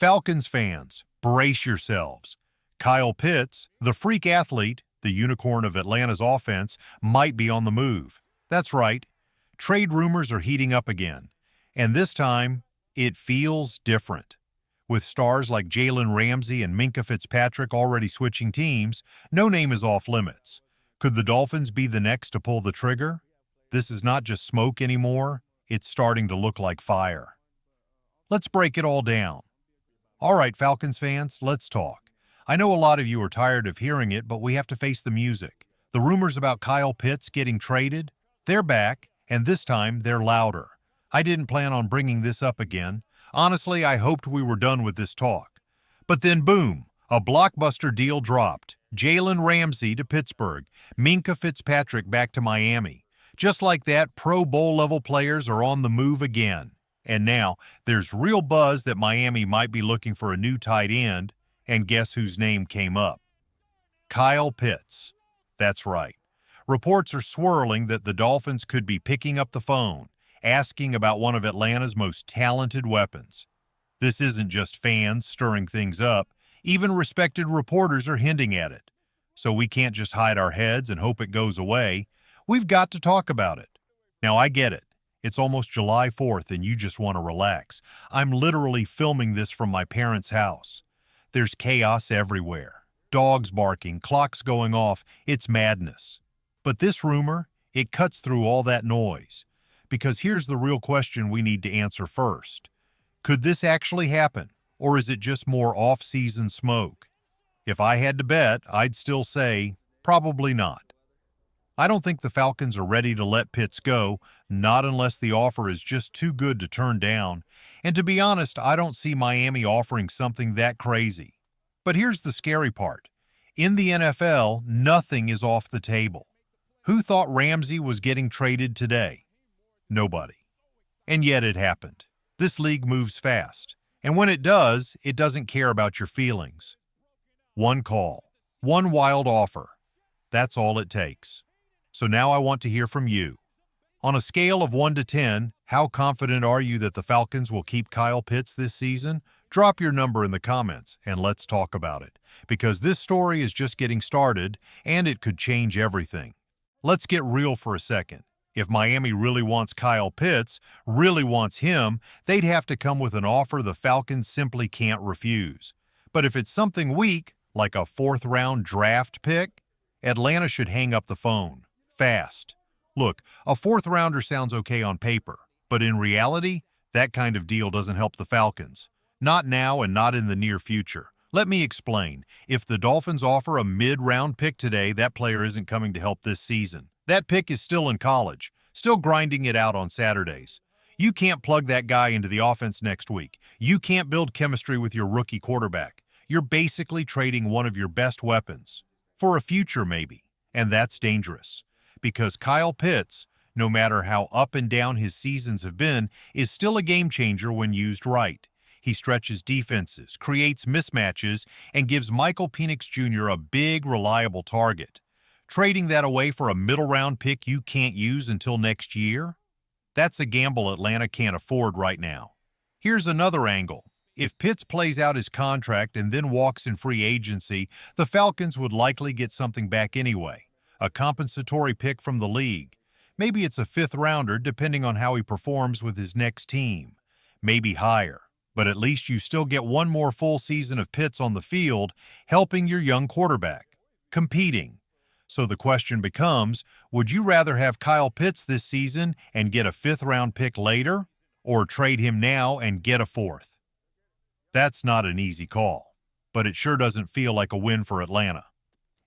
Falcons fans, brace yourselves. Kyle Pitts, the freak athlete, the unicorn of Atlanta's offense, might be on the move. That's right. Trade rumors are heating up again. And this time, it feels different. With stars like Jalen Ramsey and Minkah Fitzpatrick already switching teams, no name is off limits. Could the Dolphins be the next to pull the trigger? This is not just smoke anymore. It's starting to look like fire. Let's break it all down. All right, Falcons fans, let's talk. I know a lot of you are tired of hearing it, but we have to face the music. The rumors about Kyle Pitts getting traded, they're back, and this time they're louder. I didn't plan on bringing this up again. Honestly, I hoped we were done with this talk. But then boom, a blockbuster deal dropped. Jalen Ramsey to Pittsburgh, Minkah Fitzpatrick back to Miami. Just like that, Pro Bowl-level players are on the move again. And now, there's real buzz that Miami might be looking for a new tight end, and guess whose name came up? Kyle Pitts. That's right. Reports are swirling that the Dolphins could be picking up the phone, asking about one of Atlanta's most talented weapons. This isn't just fans stirring things up. Even respected reporters are hinting at it. So we can't just hide our heads and hope it goes away. We've got to talk about it. Now, I get it. It's almost July 4th and you just want to relax. I'm literally filming this from my parents' house. There's chaos everywhere. Dogs barking, clocks going off. It's madness. But this rumor, it cuts through all that noise. Because here's the real question we need to answer first. Could this actually happen? Or is it just more off-season smoke? If I had to bet, I'd still say, probably not. I don't think the Falcons are ready to let Pitts go, not unless the offer is just too good to turn down. And to be honest, I don't see Miami offering something that crazy. But here's the scary part. In the NFL, nothing is off the table. Who thought Ramsey was getting traded today? Nobody. And yet it happened. This league moves fast. And when it does, it doesn't care about your feelings. One call, one wild offer. That's all it takes. So now I want to hear from you. On a scale of 1 to 10, how confident are you that the Falcons will keep Kyle Pitts this season? Drop your number in the comments and let's talk about it. Because this story is just getting started and it could change everything. Let's get real for a second. If Miami really wants Kyle Pitts, really wants him, they'd have to come with an offer the Falcons simply can't refuse. But if it's something weak, like a 4th-round draft pick, Atlanta should hang up the phone. Fast. Look, a 4th-rounder sounds okay on paper, but in reality, that kind of deal doesn't help the Falcons. Not now and not in the near future. Let me explain. If the Dolphins offer a mid-round pick today, that player isn't coming to help this season. That pick is still in college, still grinding it out on Saturdays. You can't plug that guy into the offense next week. You can't build chemistry with your rookie quarterback. You're basically trading one of your best weapons. For a future, maybe. And that's dangerous. Because Kyle Pitts, no matter how up and down his seasons have been, is still a game changer when used right. He stretches defenses, creates mismatches, and gives Michael Penix Jr. a big, reliable target. Trading that away for a middle-round pick you can't use until next year? That's a gamble Atlanta can't afford right now. Here's another angle. If Pitts plays out his contract and then walks in free agency, the Falcons would likely get something back anyway. A compensatory pick from the league. Maybe it's a 5th-rounder depending on how he performs with his next team. Maybe higher. But at least you still get one more full season of Pitts on the field, helping your young quarterback. Competing. So the question becomes, would you rather have Kyle Pitts this season and get a 5th-round pick later, or trade him now and get a 4th? That's not an easy call, but it sure doesn't feel like a win for Atlanta.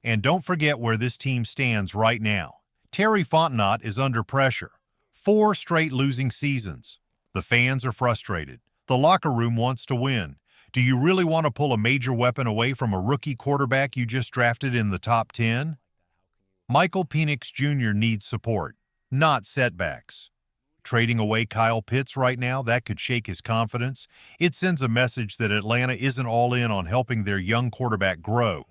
And don't forget where this team stands right now. Terry Fontenot is under pressure. 4 straight losing seasons. The fans are frustrated. The locker room wants to win. Do you really want to pull a major weapon away from a rookie quarterback you just drafted in the top 10? Michael Penix Jr. needs support, not setbacks. Trading away Kyle Pitts right now, that could shake his confidence. It sends a message that Atlanta isn't all in on helping their young quarterback grow.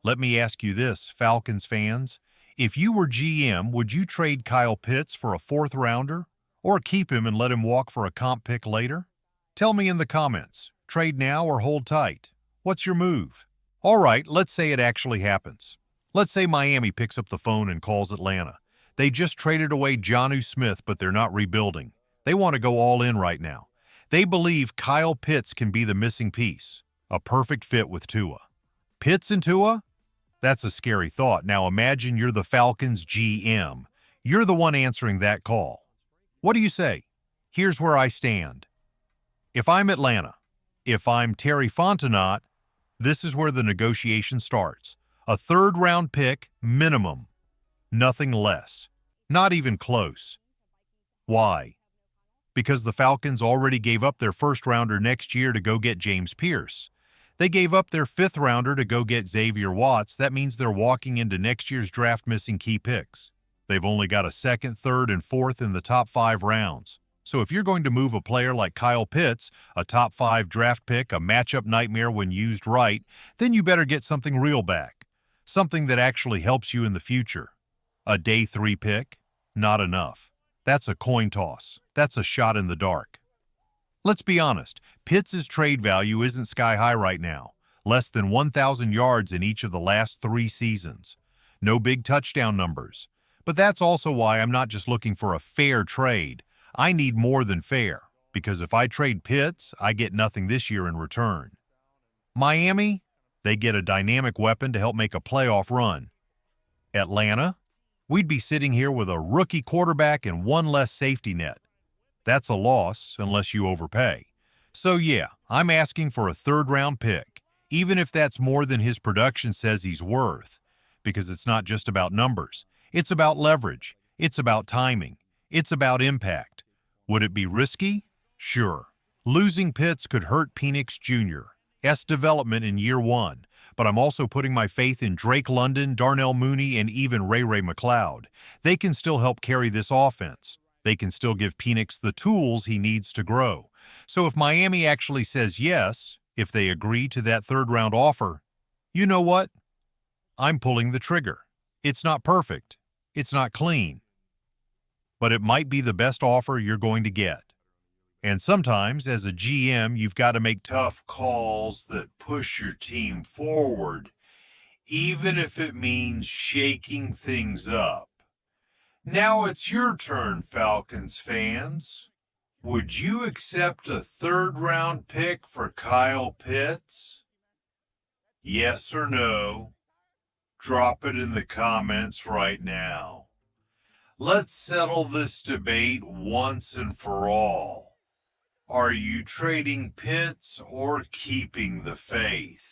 Let me ask you this, Falcons fans. If you were GM, would you trade Kyle Pitts for a 4th-rounder? Or keep him and let him walk for a comp pick later? Tell me in the comments. Trade now or hold tight? What's your move? All right, let's say it actually happens. Let's say Miami picks up the phone and calls Atlanta. They just traded away Jonnu Smith, but they're not rebuilding. They want to go all in right now. They believe Kyle Pitts can be the missing piece, a perfect fit with Tua. Pitts and Tua? That's a scary thought. Now imagine you're the Falcons GM. You're the one answering that call. What do you say? Here's where I stand. If I'm Atlanta, if I'm Terry Fontenot, this is where the negotiation starts. A third-round pick, minimum. Nothing less. Not even close. Why? Because the Falcons already gave up their first-rounder next year to go get James Pierce. They gave up their fifth-rounder to go get Xavier Watts. That means they're walking into next year's draft missing key picks. They've only got a second, third, and fourth in the top 5 rounds. So if you're going to move a player like Kyle Pitts, a top 5 draft pick, a matchup nightmare when used right, then you better get something real back. Something that actually helps you in the future. A day 3 pick? Not enough. That's a coin toss. That's a shot in the dark. Let's be honest, Pitts' trade value isn't sky high right now. Less than 1,000 yards in each of the last 3 seasons. No big touchdown numbers. But that's also why I'm not just looking for a fair trade. I need more than fair, because if I trade Pitts, I get nothing this year in return. Miami? They get a dynamic weapon to help make a playoff run. Atlanta? We'd be sitting here with a rookie quarterback and one less safety net. That's a loss unless you overpay. So yeah, I'm asking for a third-round pick, even if that's more than his production says he's worth, because it's not just about numbers. It's about leverage. It's about timing. It's about impact. Would it be risky? Sure. Losing Pitts could hurt Penix Jr.'s development in year 1, but I'm also putting my faith in Drake London, Darnell Mooney, and even Ray McCloud. They can still help carry this offense. They can still give Penix the tools he needs to grow. So if Miami actually says yes, if they agree to that third-round offer, you know what? I'm pulling the trigger. It's not perfect. It's not clean. But it might be the best offer you're going to get. And sometimes, as a GM, you've got to make tough calls that push your team forward, even if it means shaking things up. Now it's your turn, Falcons fans. Would you accept a third-round pick for Kyle Pitts? Yes or no? Drop it in the comments right now. Let's settle this debate once and for all. Are you trading Pitts or keeping the faith?